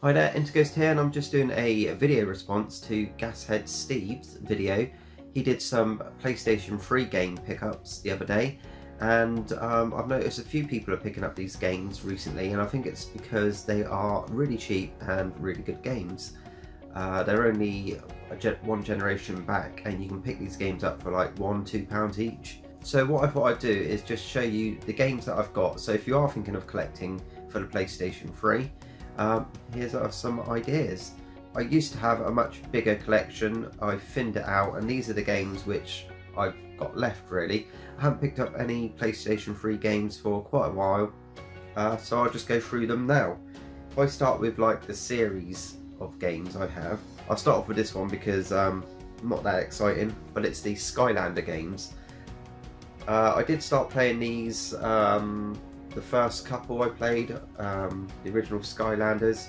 Hi there, interghost here, and I'm just doing a video response to Gashead Steve's video. He did some PlayStation 3 game pickups the other day, and I've noticed a few people are picking up these games recently, and I think it's because they are really cheap and really good games. They're only one generation back, and you can pick these games up for like £1–2 each. So what I thought I'd do is just show you the games that I've got. So if you are thinking of collecting for the PlayStation 3, here's some ideas. I used to have a much bigger collection. I thinned it out, and these are the games which I've got left really. I haven't picked up any PlayStation 3 games for quite a while, so I'll just go through them now. If I start with like the series of games I have, I'll start off with this one because not that exciting, but it's the Skylander games. I did start playing these. The first couple I played, the original Skylanders,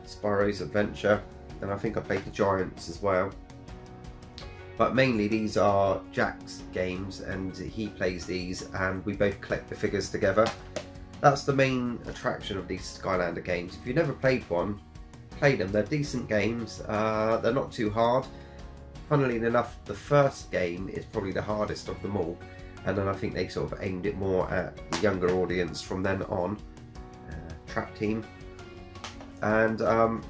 Spyro's Adventure, and I think I played the Giants as well. But mainly these are Jack's games, and he plays these, and we both collect the figures together. That's the main attraction of these Skylander games. If you've never played one, play them. They're decent games. They're not too hard. Funnily enough, the first game is probably the hardest of them all. And then I think they sort of aimed it more at the younger audience from then on. Trap Team. And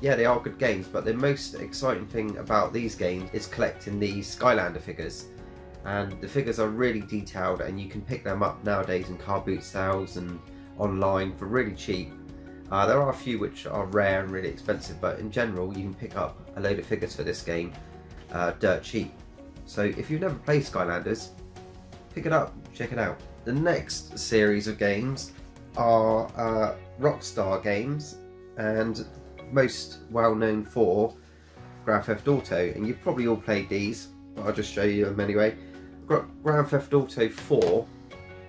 yeah, they are good games, but the most exciting thing about these games is collecting the Skylander figures. And the figures are really detailed, and you can pick them up nowadays in car boot sales and online for really cheap. There are a few which are rare and really expensive, but in general you can pick up a load of figures for this game dirt cheap. So if you've never played Skylanders, pick it up, check it out. The next series of games are Rockstar Games, and most well known for Grand Theft Auto, and you've probably all played these, but I'll just show you them anyway. Grand Theft Auto 4.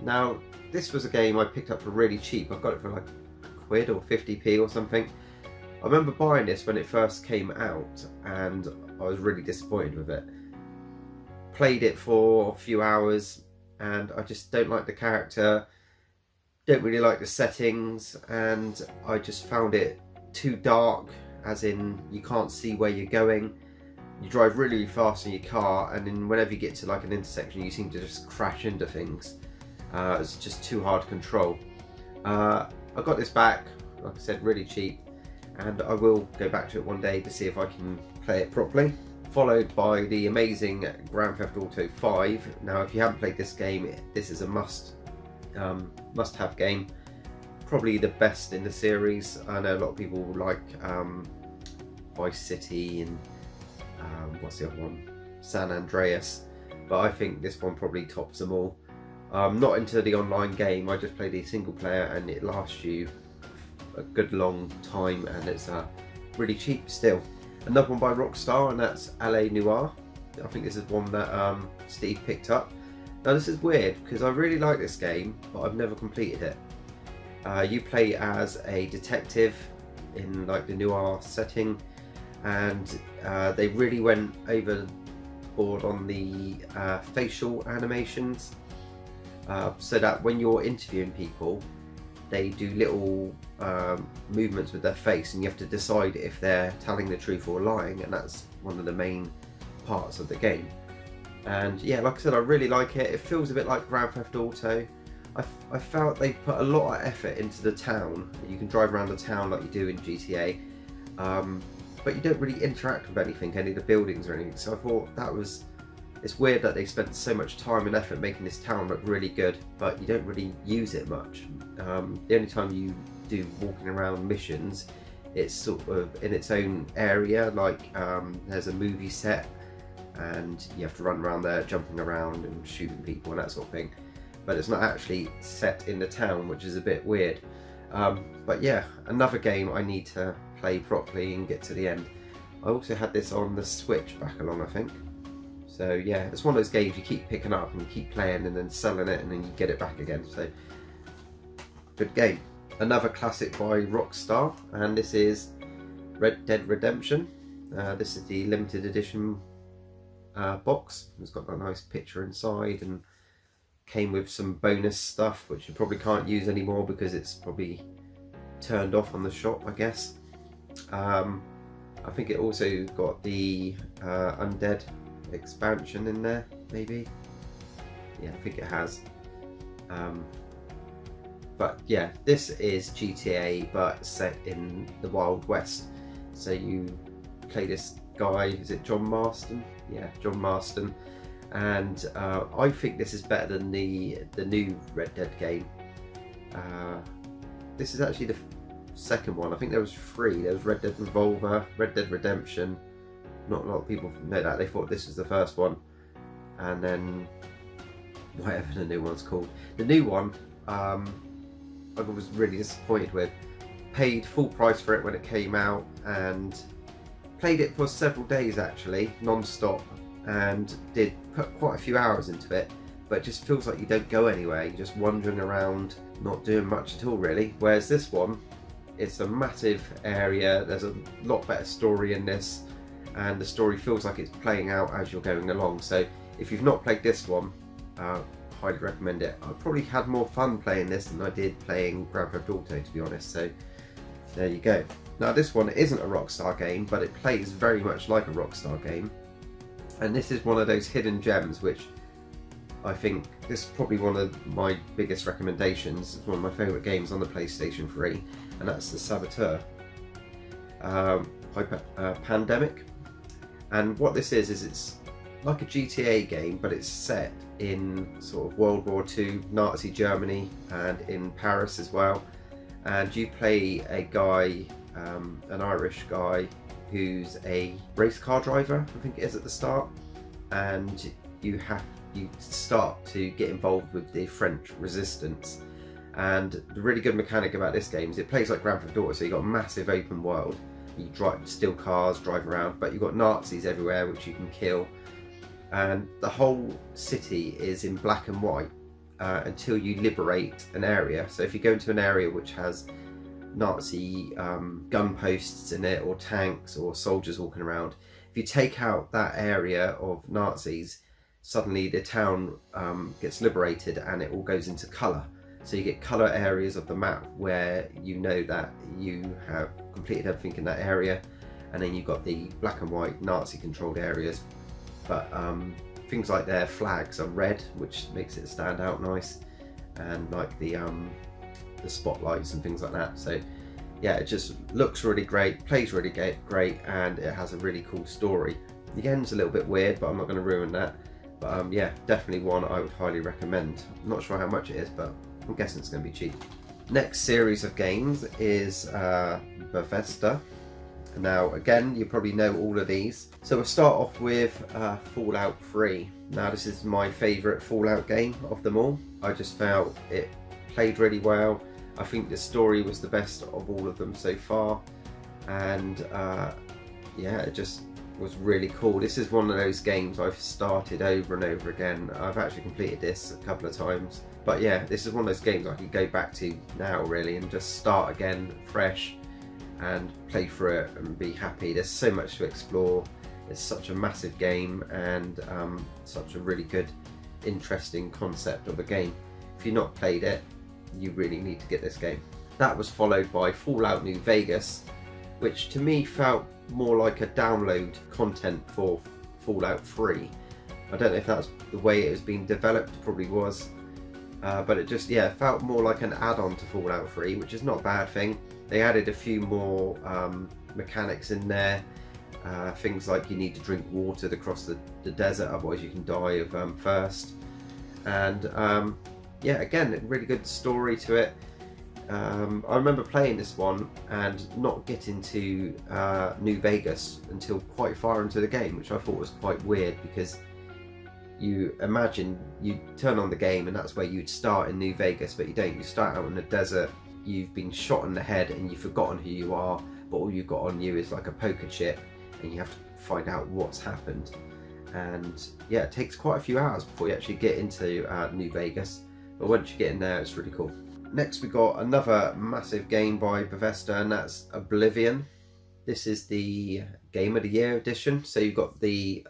Now this was a game I picked up for really cheap. I got it for like £1 or 50p or something. I remember buying this when it first came out, and I was really disappointed with it. Played it for a few hours, and I just don't like the character, don't really like the settings, and I just found it too dark, as in you can't see where you're going. You drive really fast in your car, and then whenever you get to like an intersection you seem to just crash into things. It's just too hard to control. I got this back, like I said, really cheap, and I will go back to it one day to see if I can play it properly. Followed by the amazing Grand Theft Auto 5. Now if you haven't played this game, this is a must-have game. Probably the best in the series. I know a lot of people like Vice City and what's the other one? San Andreas, but I think this one probably tops them all. Not into the online game, I just play the single player, and it lasts you a good long time, and it's really cheap still. Another one by Rockstar, and that's LA Noire. I think this is one that Steve picked up. Now this is weird because I really like this game, but I've never completed it. You play as a detective in like the noir setting, and they really went overboard on the facial animations, so that when you're interviewing people, they do little movements with their face, and you have to decide if they're telling the truth or lying, and that's one of the main parts of the game. And yeah, like I said, I really like it. It feels a bit like Grand Theft Auto. I felt they put a lot of effort into the town. You can drive around the town like you do in GTA, but you don't really interact with anything, any of the buildings or anything. So I thought it's weird that they spent so much time and effort making this town look really good, but you don't really use it much. The only time you do walking around missions, it's sort of in its own area, like there's a movie set and you have to run around there jumping around and shooting people and that sort of thing, but it's not actually set in the town, which is a bit weird. But yeah, another game I need to play properly and get to the end. I also had this on the Switch back along, I think. So yeah, it's one of those games you keep picking up and you keep playing and then selling it, and then you get it back again. So good game. Another classic by Rockstar, and this is Red Dead Redemption. This is the limited edition box. It's got that nice picture inside, and came with some bonus stuff which you probably can't use anymore because it's probably turned off on the shop, I guess. I think it also got the Undead expansion in there, maybe. Yeah, I think it has. But yeah, this is GTA but set in the Wild West. So you play this guy, is it John Marston? Yeah, John Marston. And I think this is better than the new Red Dead game. This is actually the second one. I think there was 3. There was Red Dead Revolver, Red Dead Redemption. Not a lot of people know that. They thought this was the first one. And then whatever the new one's called. The new one, I was really disappointed with. Paid full price for it when it came out and played it for several days actually, non-stop, and did put quite a few hours into it, but it just feels like you don't go anywhere. You're just wandering around, not doing much at all really. Whereas this one, it's a massive area, there's a lot better story in this, and the story feels like it's playing out as you're going along. So if you've not played this one, highly recommend it. I probably had more fun playing this than I did playing Grand Theft Auto, to be honest, so there you go. Now this one isn't a Rockstar game, but it plays very much like a Rockstar game, and this is one of those hidden gems which I think this is probably one of my biggest recommendations. It's one of my favourite games on the PlayStation 3, and that's the Saboteur Pandemic. And what this is it's like a GTA game, but it's set in sort of World War II, Nazi Germany, and in Paris as well. And you play a guy, an Irish guy, who's a race car driver, I think it is at the start, and you start to get involved with the French resistance. And the really good mechanic about this game is it plays like Grand Theft Auto, so you've got a massive open world. You steal cars, drive around, but you've got Nazis everywhere which you can kill. And the whole city is in black and white until you liberate an area. So if you go into an area which has Nazi gun posts in it, or tanks, or soldiers walking around, if you take out that area of Nazis, suddenly the town gets liberated and it all goes into colour. So you get colour areas of the map where you know that you have completed everything in that area, and then you've got the black and white Nazi controlled areas. But things like their flags are red, which makes it stand out nice, and like the spotlights and things like that. So yeah, it just looks really great, plays really great, and it has a really cool story. The end's a little bit weird, but I'm not going to ruin that. But yeah, definitely one I would highly recommend. I'm not sure how much it is, but I'm guessing it's going to be cheap. Next series of games is Bethesda. Now again, you probably know all of these. So we'll start off with Fallout 3. Now this is my favourite Fallout game of them all. I just felt it played really well. I think the story was the best of all of them so far, and yeah, it just was really cool. This is one of those games I've started over and over again. I've actually completed this a couple of times, but yeah, this is one of those games I could go back to now really and just start again fresh and play through it and be happy. There's so much to explore. It's such a massive game, and such a really good, interesting concept of a game. If you've not played it, you really need to get this game. That was followed by Fallout New Vegas, which to me felt more like a download content for Fallout 3. I don't know if that's the way it was being developed, probably was, but it just, yeah, felt more like an add-on to Fallout 3, which is not a bad thing. They added a few more mechanics in there, things like you need to drink water to cross the desert, otherwise you can die of thirst. And yeah, again, a really good story to it. I remember playing this one and not getting to New Vegas until quite far into the game, which I thought was quite weird, because you imagine you turn on the game and that's where you'd start in New Vegas, but you don't. You start out in the desert, you've been shot in the head and you've forgotten who you are, but all you've got on you is like a poker chip, and you have to find out what's happened. And yeah, it takes quite a few hours before you actually get into New Vegas, but once you get in there, it's really cool. Next we got another massive game by Bethesda, and that's Oblivion. This is the Game of the Year edition, so you've got the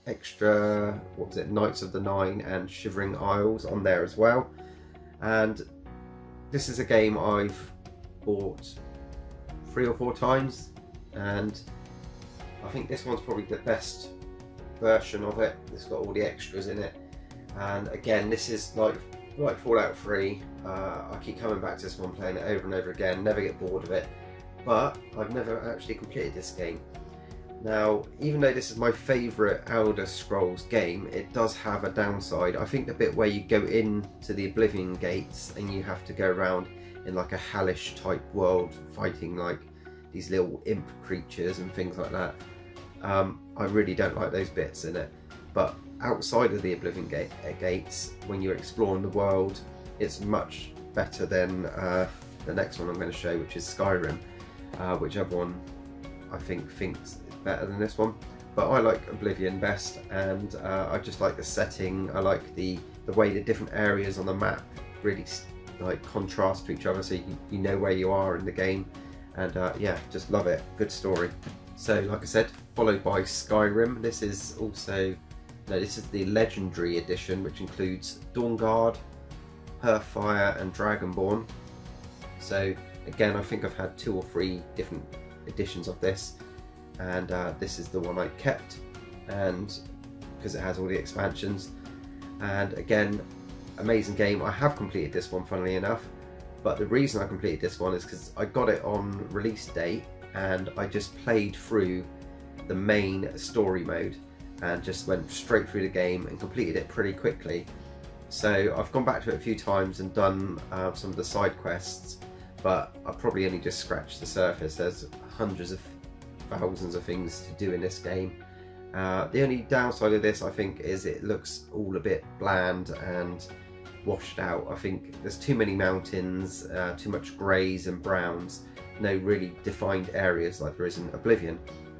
extra, what was it, Knights of the Nine and Shivering Isles on there as well. And this is a game I've bought 3 or 4 times, and I think this one's probably the best version of it. It's got all the extras in it, and again, this is like Fallout 3. I keep coming back to this one, playing it over and over again, never get bored of it, but I've never actually completed this game. Now, even though this is my favourite Elder Scrolls game, it does have a downside. I think the bit where you go into the Oblivion gates and you have to go around in like a hellish type world fighting like these little imp creatures and things like that. I really don't like those bits in it. But outside of the Oblivion gates, when you're exploring the world, it's much better than the next one I'm going to show, which is Skyrim, which everyone I think thinks better than this one, but I like Oblivion best, and I just like the setting. I like the way the different areas on the map really like contrast to each other, so you know where you are in the game, and yeah, just love it. Good story. So like I said, followed by Skyrim. This is also, no, this is the Legendary Edition, which includes Dawnguard, Hearthfire and Dragonborn. So again, I think I've had 2 or 3 different editions of this, and this is the one I kept, and because it has all the expansions. And again, amazing game. I have completed this one, funnily enough, but the reason I completed this one is because I got it on release date and I just played through the main story mode and just went straight through the game and completed it pretty quickly. So I've gone back to it a few times and done some of the side quests, but I've probably only just scratched the surface. There's hundreds of thousands of things to do in this game. The only downside of this, I think, is it looks all a bit bland and washed out. I think there's too many mountains, too much greys and browns, no really defined areas like there is in Oblivion.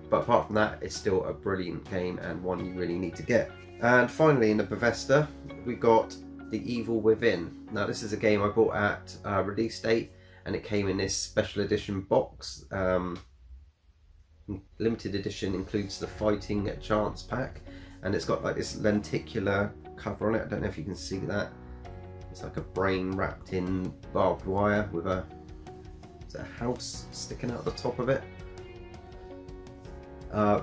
But apart from that, it's still a brilliant game and one you really need to get. And finally, in the Bethesda, we got The Evil Within. Now this is a game I bought at release date, and it came in this special edition box. Limited edition includes the Fighting Chance pack, and it's got like this lenticular cover on it. I don't know if you can see that. It's like a brain wrapped in barbed wire with a house sticking out the top of it.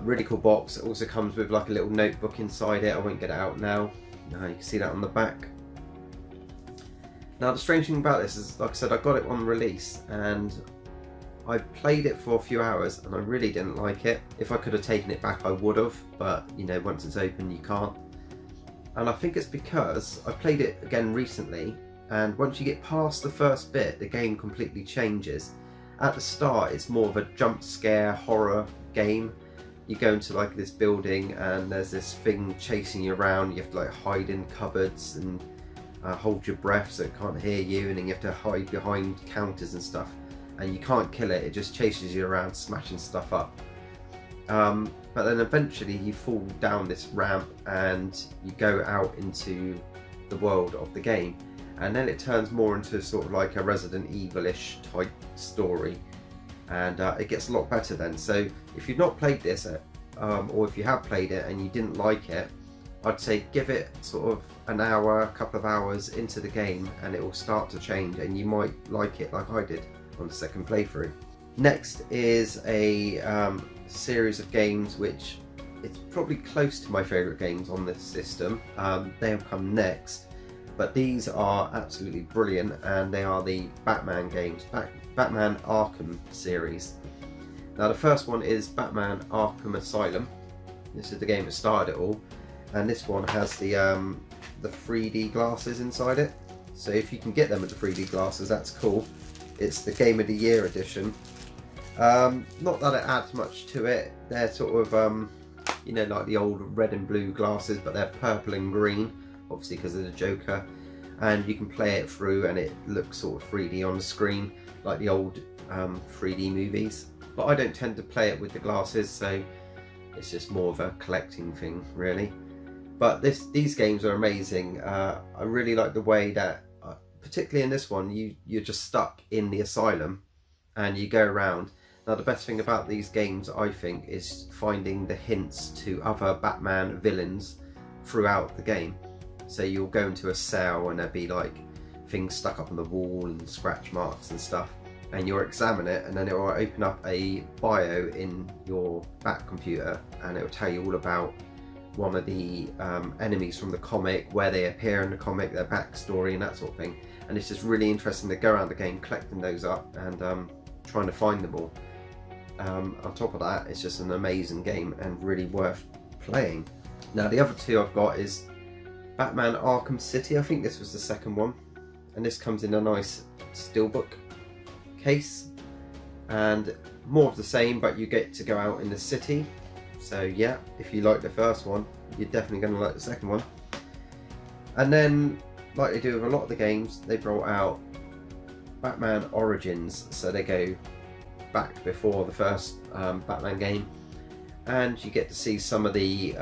Really cool box. It also comes with like a little notebook inside it. I won't get it out now. You can see that on the back. Now the strange thing about this is, like I said, I got it on release and I played it for a few hours and I really didn't like it. If I could have taken it back, I would have, but you know, once it's open, you can't. And I think it's because I played it again recently, and once you get past the first bit, the game completely changes. At the start, it's more of a jump scare horror game. You go into like this building and there's this thing chasing you around. You have to like hide in cupboards and hold your breath so it can't hear you, and then you have to hide behind counters and stuff, and you can't kill it. It just chases you around smashing stuff up. But then eventually you fall down this ramp and you go out into the world of the game, and then it turns more into sort of like a Resident Evil-ish type story, and it gets a lot better then. So if you've not played this, or if you have played it and you didn't like it, I'd say give it sort of an hour, a couple of hours into the game, and it will start to change and you might like it like I did on the second playthrough. Next is a series of games which it's probably close to my favourite games on this system. They have come next, but these are absolutely brilliant, and they are the Batman games, Batman Arkham series. Now the first one is Batman Arkham Asylum. This is the game that started it all, and this one has the 3D glasses inside it. So if you can get them with the 3D glasses, that's cool. It's the Game of the Year edition. Not that it adds much to it. They're sort of, you know, like the old red and blue glasses, but they're purple and green, obviously because of the Joker. And you can play it through and it looks sort of 3D on the screen, like the old 3D movies. But I don't tend to play it with the glasses, so it's just more of a collecting thing, really. But these games are amazing. I really like the way that, particularly in this one, you're just stuck in the asylum and you go around. Now the best thing about these games, I think, is finding the hints to other Batman villains throughout the game. So you'll go into a cell and there'll be like things stuck up on the wall and scratch marks and stuff, and you'll examine it, and then it will open up a bio in your back computer, and it will tell you all about one of the enemies from the comic, where they appear in the comic, their backstory and that sort of thing. And it's just really interesting to go around the game collecting those up and trying to find them all. On top of that, it's just an amazing game and really worth playing. Now the other two I've got is Batman Arkham City. I think this was the second one, and this comes in a nice steelbook case, and more of the same, but you get to go out in the city. So yeah, if you like the first one, you're definitely going to like the second one. And then, like they do with a lot of the games, they brought out Batman Origins, so they go back before the first Batman game, and you get to see some of the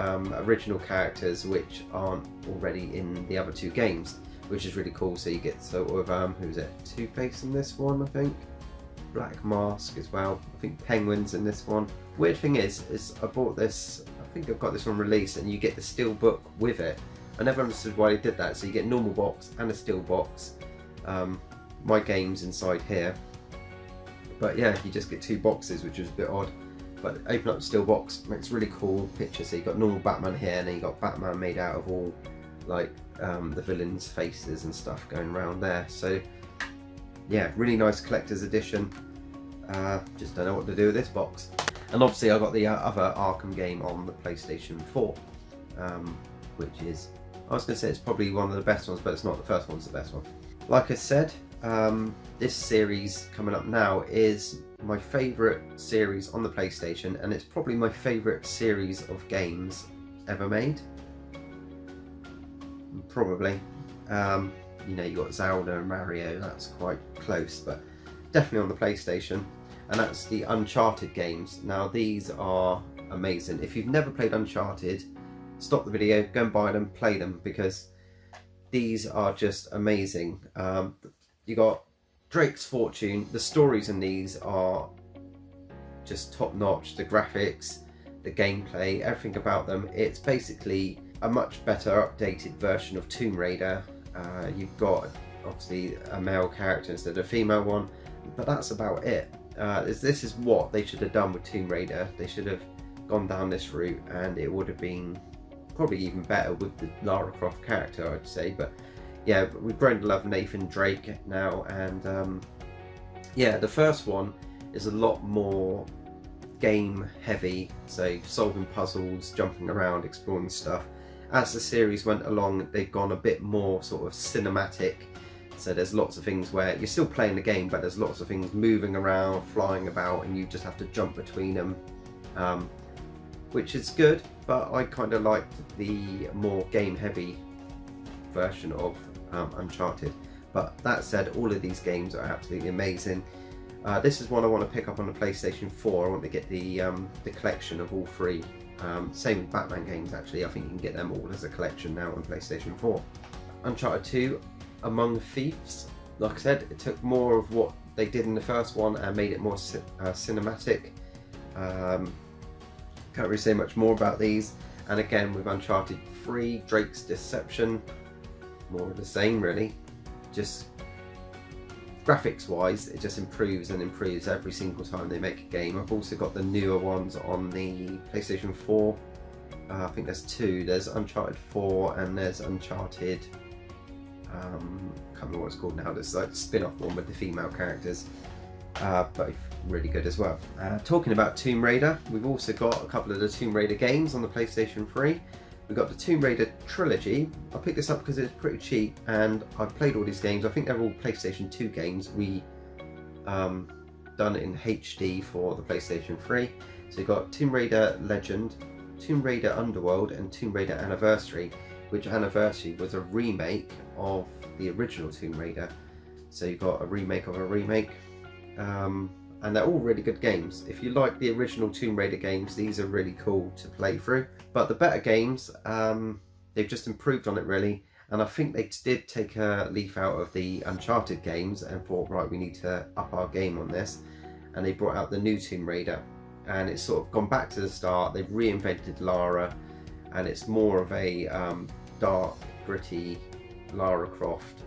original characters which aren't already in the other two games, which is really cool. So you get sort of who's it, Two-Face in this one, I think, Black Mask as well, I think Penguin's in this one. Weird thing is I bought this, I think I've got this on release, and you get the steel book with it. I never understood why they did that. So you get a normal box and a steel box. My game's inside here, but yeah, you just get two boxes, which is a bit odd. But open up the steel box, makes a really cool picture. So you got normal Batman here, and then you got Batman made out of all like the villains' faces and stuff going around there. So yeah, really nice collector's edition. Just don't know what to do with this box. And obviously I got the other Arkham game on the PlayStation 4, which is, I was going to say it's probably one of the best ones, but it's not. The first one's the best one. Like I said, this series coming up now is my favourite series on the PlayStation, and it's probably my favourite series of games ever made. Probably. You know, you got Zelda and Mario, that's quite close, but definitely on the PlayStation. And that's the Uncharted games. Now these are amazing. If you've never played Uncharted, stop the video, go and buy them, play them, because these are just amazing. You got Drake's Fortune. The stories in these are just top notch. The graphics, the gameplay, everything about them. It's basically a much better updated version of Tomb Raider. You've got obviously a male character instead of a female one, but that's about it. This is what they should have done with Tomb Raider. They should have gone down this route, and it would have been probably even better with the Lara Croft character, I'd say. But yeah, we've grown to love Nathan Drake now, and yeah, the first one is a lot more game heavy, so solving puzzles, jumping around, exploring stuff. As the series went along, they've gone a bit more sort of cinematic. So there's lots of things where you're still playing the game, but there's lots of things moving around, flying about, and you just have to jump between them, which is good. But I kind of liked the more game-heavy version of Uncharted. But that said, all of these games are absolutely amazing. This is one I want to pick up on the PlayStation 4. I want to get the collection of all three. Same with Batman games, actually. I think you can get them all as a collection now on PlayStation 4. Uncharted 2. Among Thieves. Like I said, it took more of what they did in the first one and made it more cinematic. Can't really say much more about these. And again, with Uncharted 3, Drake's Deception, more of the same really. Just graphics wise, it just improves and improves every single time they make a game. I've also got the newer ones on the PlayStation 4. I think there's two. There's Uncharted 4 and there's Uncharted, I can't remember what it's called now. There's like a spin-off one with the female characters, both really good as well. Talking about Tomb Raider, we've also got a couple of the Tomb Raider games on the PlayStation 3. We've got the Tomb Raider Trilogy. I picked this up because it's pretty cheap, and I've played all these games. I think they're all PlayStation 2 games. We done it in HD for the PlayStation 3. So you've got Tomb Raider Legend, Tomb Raider Underworld, and Tomb Raider Anniversary, which Anniversary was a remake of the original Tomb Raider. So you've got a remake of a remake, and they're all really good games. If you like the original Tomb Raider games, these are really cool to play through. But the better games, they've just improved on it really, and I think they did take a leaf out of the Uncharted games and thought, right, we need to up our game on this, and they brought out the new Tomb Raider, and it's sort of gone back to the start. They've reinvented Lara, and it's more of a dark, gritty Lara Croft,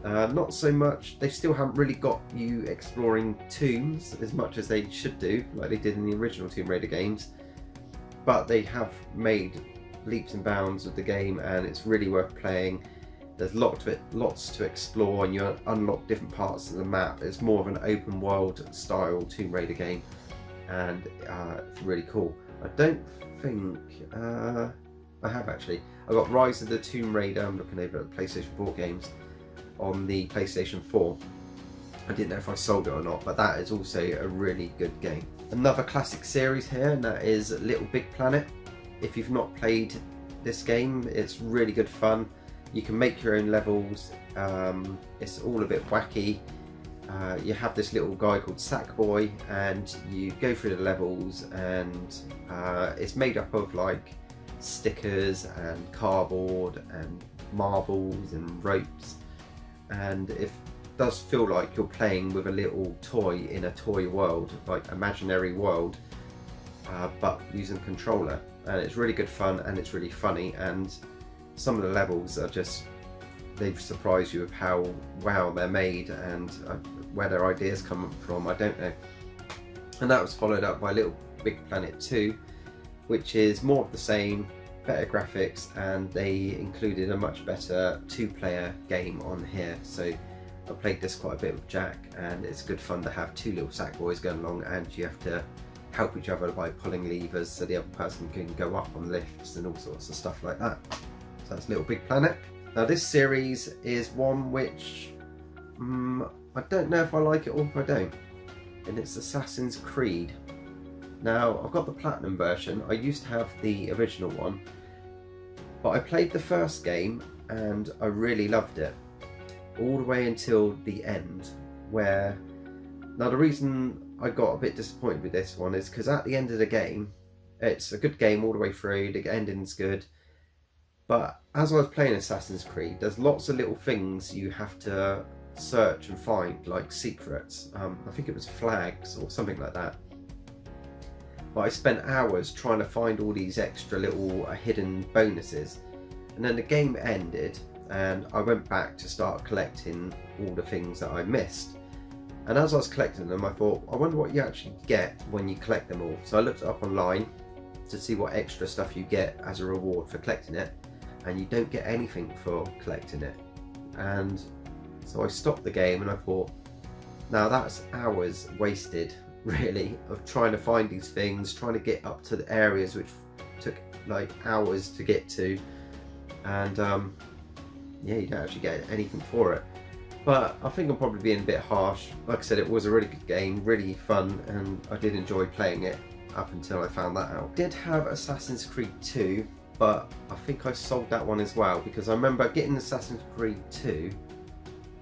Not so much, they still haven't really got you exploring tombs as much as they should do, like they did in the original Tomb Raider games, but they have made leaps and bounds with the game and it's really worth playing. There's lots to explore and you unlock different parts of the map. It's more of an open world style Tomb Raider game and it's really cool. I don't think I have actually. I got Rise of the Tomb Raider, I'm looking over at the PlayStation 4 games, on the PlayStation 4. I didn't know if I sold it or not, but that is also a really good game. Another classic series here, and that is Little Big Planet. If you've not played this game, it's really good fun. You can make your own levels. It's all a bit wacky. You have this little guy called Sackboy and you go through the levels, and it's made up of like stickers and cardboard and marbles and ropes, and it does feel like you're playing with a little toy in a toy world, like imaginary world, but using a controller. And it's really good fun and it's really funny, and some of the levels are just, they've surprised you with how well they're made and where their ideas come from, I don't know. And that was followed up by Little Big Planet 2, which is more of the same, better graphics, and they included a much better two-player game on here. So I played this quite a bit with Jack, and it's good fun to have two little sack boys going along, and you have to help each other by pulling levers so the other person can go up on lifts and all sorts of stuff like that. So that's Little Big Planet. Now this series is one which I don't know if I like it or if I don't, and it's Assassin's Creed. Now I've got the Platinum version. I used to have the original one, but I played the first game and I really loved it all the way until the end, where, now the reason I got a bit disappointed with this one is because at the end of the game, it's a good game all the way through, the ending's good, but as I was playing Assassin's Creed, there's lots of little things you have to search and find, like secrets. I think it was flags or something like that. But I spent hours trying to find all these extra little hidden bonuses, and then the game ended and I went back to start collecting all the things that I missed. And as I was collecting them, I thought, I wonder what you actually get when you collect them all. So I looked it up online to see what extra stuff you get as a reward for collecting it, and you don't get anything for collecting it. And so I stopped the game and I thought, now that's hours wasted really of trying to find these things, trying to get up to the areas which took like hours to get to, and yeah, you don't actually get anything for it. But I think I'm probably being a bit harsh. Like I said, it was a really good game, really fun, and I did enjoy playing it up until I found that out. I did have Assassin's Creed 2, but I think I sold that one as well, because I remember getting Assassin's Creed 2,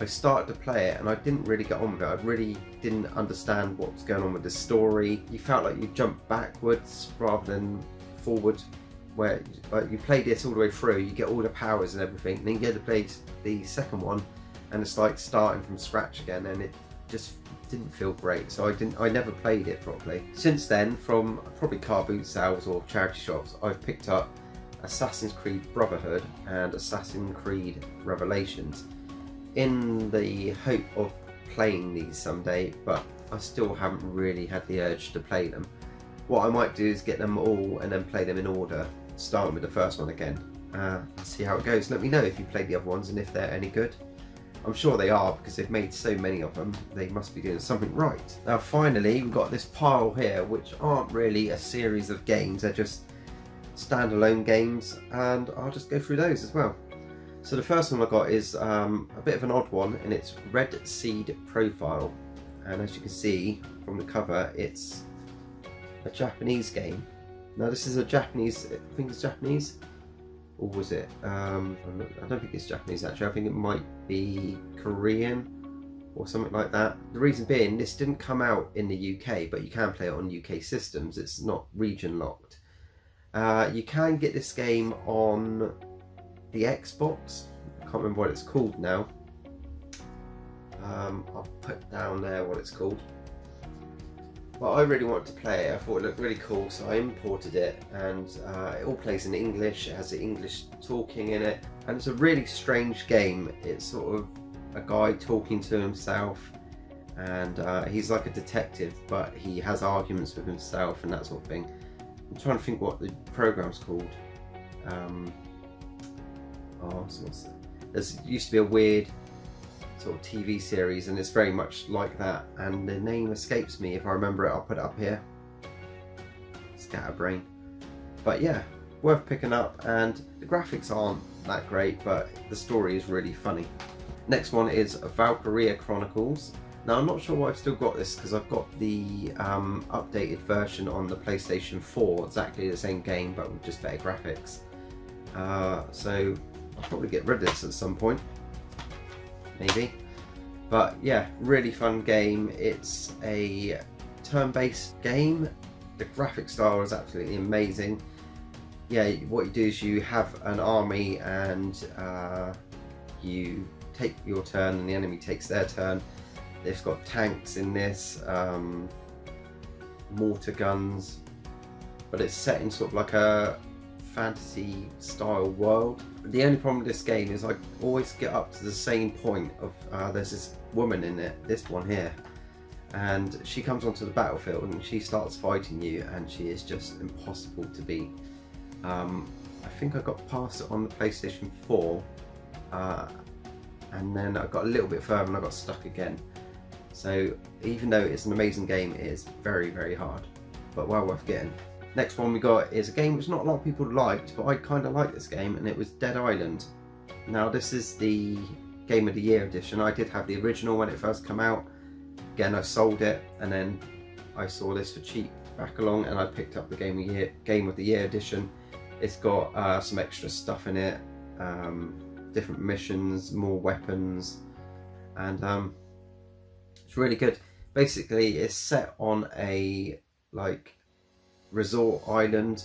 I started to play it and I didn't really get on with it. I really didn't understand what was going on with the story. You felt like you jumped backwards rather than forward, where like you play this all the way through, you get all the powers and everything, and then you get to play the second one and it's like starting from scratch again, and it just didn't feel great, so I never played it properly. Since then, from probably car boot sales or charity shops, I've picked up Assassin's Creed Brotherhood and Assassin's Creed Revelations in the hope of playing these someday, but I still haven't really had the urge to play them. What I might do is get them all and then play them in order, starting with the first one again. See how it goes. Let me know if you played the other ones and if they're any good. I'm sure they are, because they've made so many of them, they must be doing something right. Now finally, we've got this pile here, which aren't really a series of games, they're just standalone games, and I'll just go through those as well. So the first one I got is a bit of an odd one, and it's Red Seed Profile. And as you can see from the cover, it's a Japanese game. Now this is a Japanese, I think it's Japanese, or was it? I don't think it's Japanese actually, I think it might be Korean or something like that. The reason being, this didn't come out in the UK, but you can play it on UK systems, it's not region locked. You can get this game on the Xbox, I can't remember what it's called now. I'll put down there what it's called. But I really wanted to play it, I thought it looked really cool, so I imported it, and it all plays in English, it has the English talking in it, and it's a really strange game. It's sort of a guy talking to himself, and he's like a detective, but he has arguments with himself and that sort of thing. I'm trying to think what the program's called. There used to be a weird sort of TV series, and it's very much like that, and the name escapes me. If I remember it, I'll put it up here. Scatterbrain. But yeah, worth picking up, and the graphics aren't that great, but the story is really funny. Next one is Valkyria Chronicles. Now I'm not sure why I've still got this, because I've got the updated version on the PlayStation 4, exactly the same game but with just better graphics. So I'll probably get rid of this at some point, maybe. But yeah, really fun game. It's a turn-based game. The graphic style is absolutely amazing. Yeah, what you do is you have an army, and you take your turn and the enemy takes their turn. It's got tanks in this, mortar guns, but it's set in sort of like a fantasy style world. The only problem with this game is I always get up to the same point of there's this woman in it, this one here, and she comes onto the battlefield and she starts fighting you, and she is just impossible to beat. I think I got past it on the PlayStation 4, and then I got a little bit further and I got stuck again. So even though it's an amazing game, it is very, very hard, but well worth getting. Next one we got is a game which not a lot of people liked, but I kind of like this game, and it was Dead Island. Now this is the Game of the Year edition. I did have the original when it first came out. Again, I sold it, and then I saw this for cheap back along, and I picked up the Game of the Year edition. It's got some extra stuff in it, different missions, more weapons, and it's really good. Basically, it's set on a resort island.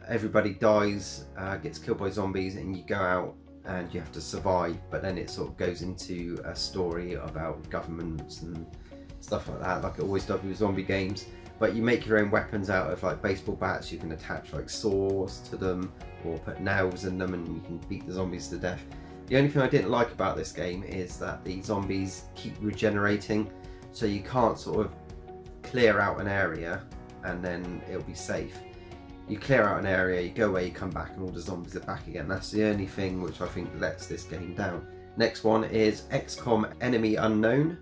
Everybody dies, gets killed by zombies, and you go out and you have to survive. But then it sort of goes into a story about governments and stuff like that, like it always does with zombie games. But you make your own weapons out of like baseball bats. You can attach like saws to them or put nails in them, and you can beat the zombies to death. The only thing I didn't like about this game is that the zombies keep regenerating, so you can't sort of clear out an area and then it'll be safe. You clear out an area, you go away, you come back, and all the zombies are back again. That's the only thing which I think lets this game down. Next one is XCOM Enemy Unknown,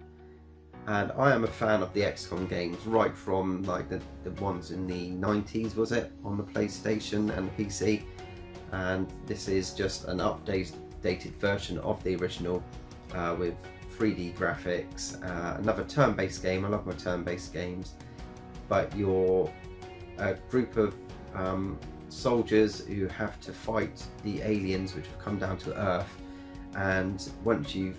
and I am a fan of the XCOM games, right from like the ones in the 90s, was it, on the PlayStation and the PC, and this is just an updated version of the original with 3D graphics. Another turn-based game. I love my turn-based games. But you're a group of soldiers who have to fight the aliens which have come down to Earth, and once you've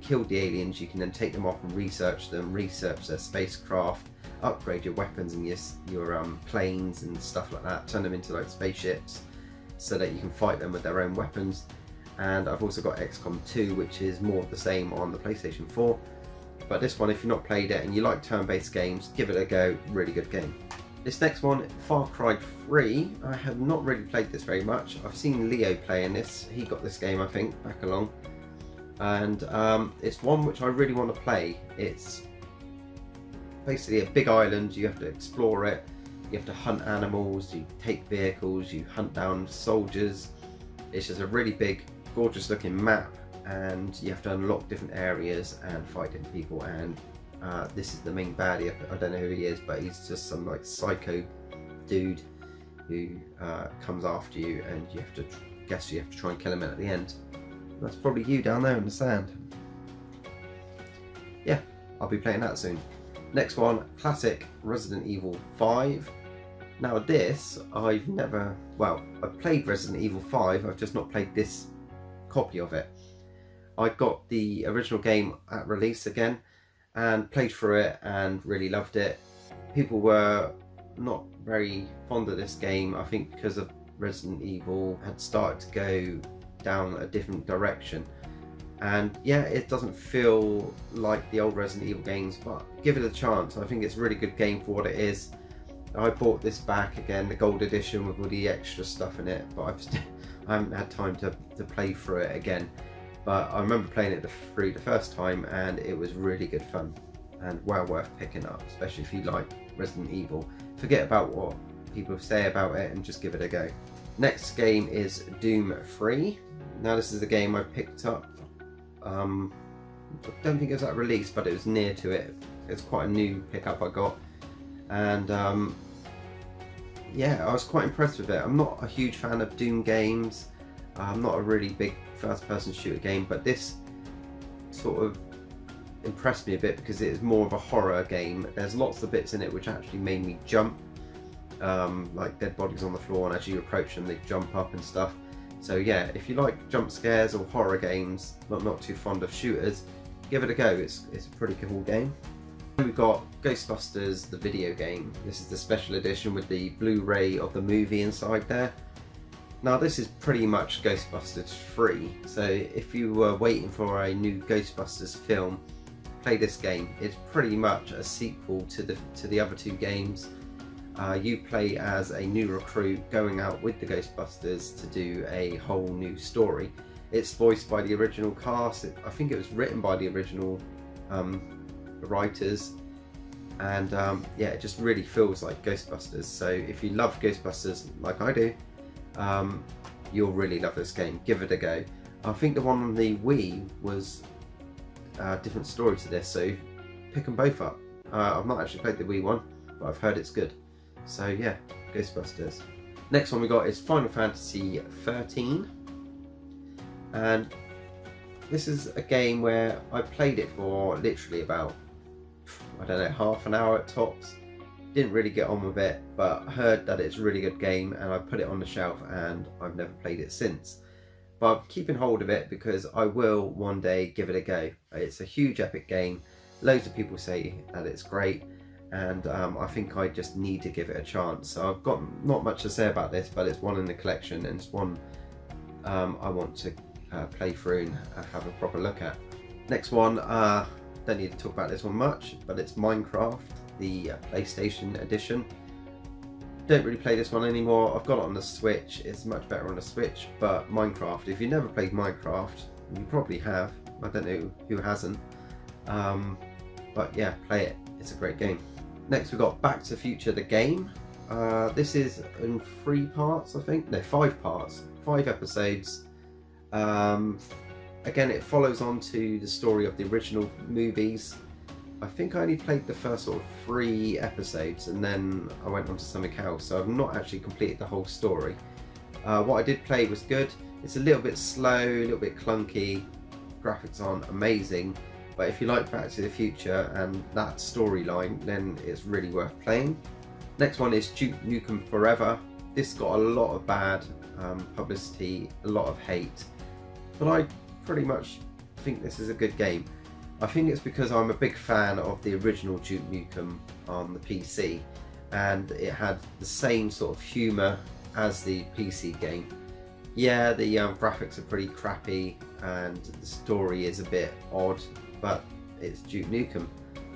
killed the aliens, you can then take them off and research their spacecraft, upgrade your weapons and your planes and stuff like that, turn them into like spaceships so that you can fight them with their own weapons. And I've also got XCOM 2, which is more of the same on the PlayStation 4. But this one, if you've not played it and you like turn-based games, give it a go. Really good game. This next one, Far Cry 3. I have not really played this very much. I've seen Leo playing this. He got this game, I think, back along. And it's one which I really want to play. It's basically a big island. You have to explore it. You have to hunt animals. You take vehicles. You hunt down soldiers. It's just a really big, gorgeous looking map, and you have to unlock different areas and fight different people. And this is the main baddie. I don't know who he is, but he's just some like psycho dude who comes after you, and you have to try and kill him at the end. That's probably you down there in the sand. Yeah, I'll be playing that soon. Next one, classic Resident Evil 5. Now this, I've played Resident Evil 5, I've just not played this copy of it. I got the original game at release again and played through it and really loved it. People were not very fond of this game, I think because of Resident Evil had started to go down a different direction. And yeah, it doesn't feel like the old Resident Evil games, but give it a chance. I think it's a really good game for what it is. I bought this back again, the gold edition with all the extra stuff in it, but I haven't had time to play through it again. but I remember playing it through the first time and it was really good fun and well worth picking up, especially if you like Resident Evil. Forget about what people say about it and just give it a go. Next game is Doom 3. Now this is a game I picked up, I don't think it was at release, but it was near to it. It's quite a new pickup I got, and yeah, I was quite impressed with it. I'm not a huge fan of Doom games, I'm not a really big first person shooter game, but this sort of impressed me a bit because it is more of a horror game. There's lots of bits in it which actually made me jump, like dead bodies on the floor, and as you approach them they jump up and stuff. So yeah, if you like jump scares or horror games, not too fond of shooters, give it a go. It's a pretty cool game. We've got Ghostbusters, the video game. This is the special edition with the Blu-ray of the movie inside there. Now this is pretty much Ghostbusters free, so if you were waiting for a new Ghostbusters film, play this game. It's pretty much a sequel to the other two games. You play as a new recruit going out with the Ghostbusters to do a whole new story. It's voiced by the original cast. I think it was written by the original writers, and yeah, it just really feels like Ghostbusters. So if you love Ghostbusters like I do, you'll really love this game. Give it a go. I think the one on the Wii was a different story to this, so pick them both up. I've not actually played the Wii one, but I've heard it's good. So yeah, Ghostbusters. Next one we got is Final Fantasy 13, and this is a game where I played it for literally about, I don't know, half an hour at tops. Didn't really get on with it, but heard that it's a really good game and I put it on the shelf and I've never played it since. But I'm keeping hold of it because I will one day give it a go. It's a huge epic game. Loads of people say that it's great, and I think I just need to give it a chance. So I've got not much to say about this, but it's one in the collection and it's one I want to play through and have a proper look at. Next one, don't need to talk about this one much, but it's Minecraft, the PlayStation edition. Don't really play this one anymore. I've got it on the Switch. It's much better on the Switch, but Minecraft, if you've never played Minecraft, you probably have. I don't know who hasn't. But yeah, play it. It's a great game. Next we've got Back to the Future the game. This is in 3 parts, I think. No, 5 parts. 5 episodes. Again, it follows on to the story of the original movies. I think I only played the first sort of 3 episodes and then I went on to something else, so I've not actually completed the whole story. What I did play was good. It's a little bit slow, a little bit clunky, graphics aren't amazing, but if you like Back to the Future and that storyline, then it's really worth playing. Next one is Duke Nukem Forever. This got a lot of bad publicity, a lot of hate, but I pretty much think this is a good game. I think it's because I'm a big fan of the original Duke Nukem on the PC, and it had the same sort of humour as the PC game. Yeah, the graphics are pretty crappy and the story is a bit odd, but it's Duke Nukem.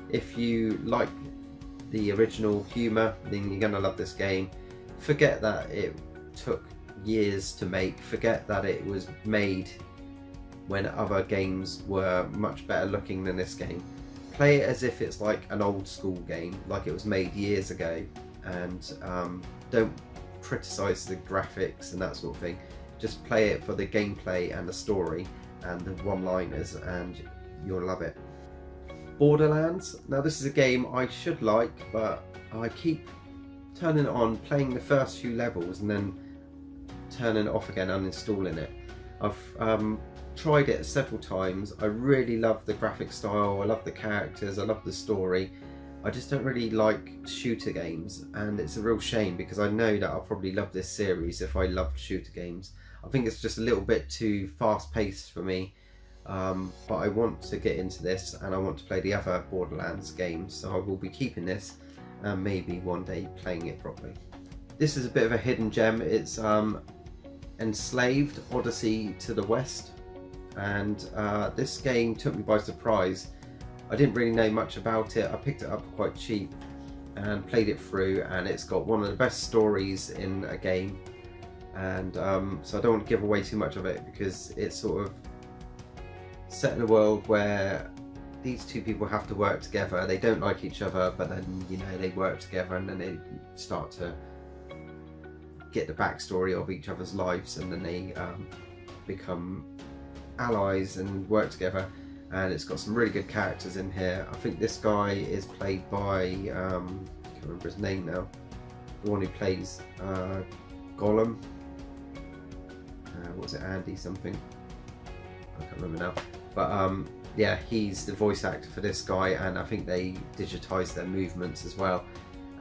If you like the original humour, then you're going to love this game. Forget that it took years to make, forget that it was made when other games were much better looking than this game. Play it as if it's like an old school game, like it was made years ago, and don't criticise the graphics and that sort of thing. Just play it for the gameplay and the story and the one-liners, and you'll love it. Borderlands. Now this is a game I should like, but I keep turning it on, playing the first few levels and then turning it off again, uninstalling it. I've tried it several times. I really love the graphic style, I love the characters, I love the story. I just don't really like shooter games, and it's a real shame because I know that I'll probably love this series if I loved shooter games. I think it's just a little bit too fast paced for me, but I want to get into this and I want to play the other Borderlands games, so I will be keeping this and maybe one day playing it properly. This is a bit of a hidden gem. It's Enslaved Odyssey to the West, and this game took me by surprise. I didn't really know much about it. I picked it up quite cheap and played it through, and it's got one of the best stories in a game, and so I don't want to give away too much of it because it's sort of set in a world where these two people have to work together. They don't like each other, but then, you know, they work together, and then they start to get the backstory of each other's lives, and then they become allies and work together. And it's got some really good characters in here. I think this guy is played by, I can't remember his name now, the one who plays Gollum. What was it, Andy something? I can't remember now. But yeah, he's the voice actor for this guy, and I think they digitized their movements as well.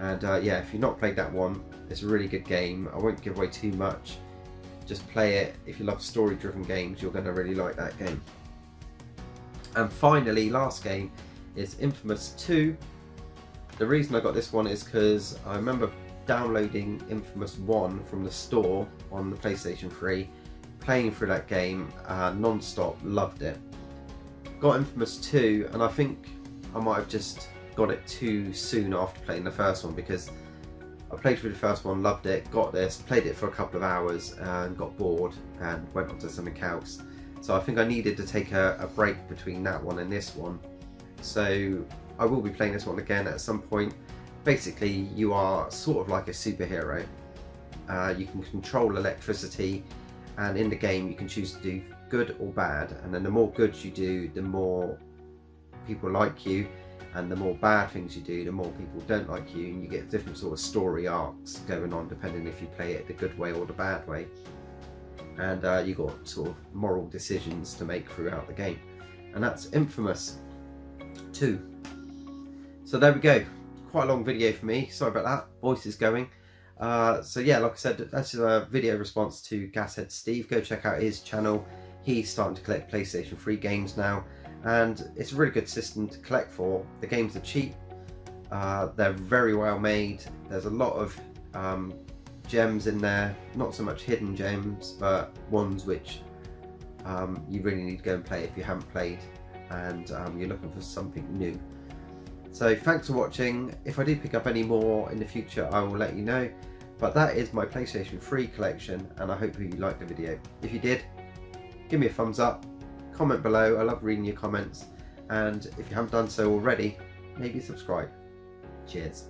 And yeah, if you've not played that one, it's a really good game. I won't give away too much. Just play it. If you love story-driven games, you're going to really like that game. And finally, last game is Infamous 2. The reason I got this one is because I remember downloading Infamous 1 from the store on the PlayStation 3, playing through that game non-stop, loved it. Got Infamous 2, and I think I might have just got it too soon after playing the first one, because I played through the first one, loved it, got this, played it for a couple of hours and got bored and went on to something else. So I think I needed to take a break between that one and this one. So I will be playing this one again at some point. Basically, you are sort of like a superhero. You can control electricity, and in the game you can choose to do good or bad, and then the more good you do, the more people like you, and the more bad things you do, the more people don't like you, and you get different sort of story arcs going on depending if you play it the good way or the bad way. And you got sort of moral decisions to make throughout the game, and that's Infamous 2. So there we go, quite a long video for me, sorry about that, voice is going. So yeah, like I said, that's a video response to Gashead Steve. Go check out his channel. He's starting to collect PlayStation 3 games now, and it's a really good system to collect for. The games are cheap, they're very well made, there's a lot of gems in there, not so much hidden gems, but ones which you really need to go and play if you haven't played, and you're looking for something new. So thanks for watching. If I do pick up any more in the future, I will let you know. But that is my PlayStation 3 collection, and I hope you liked the video. If you did, give me a thumbs up, comment below, I love reading your comments, and if you haven't done so already, maybe subscribe. Cheers.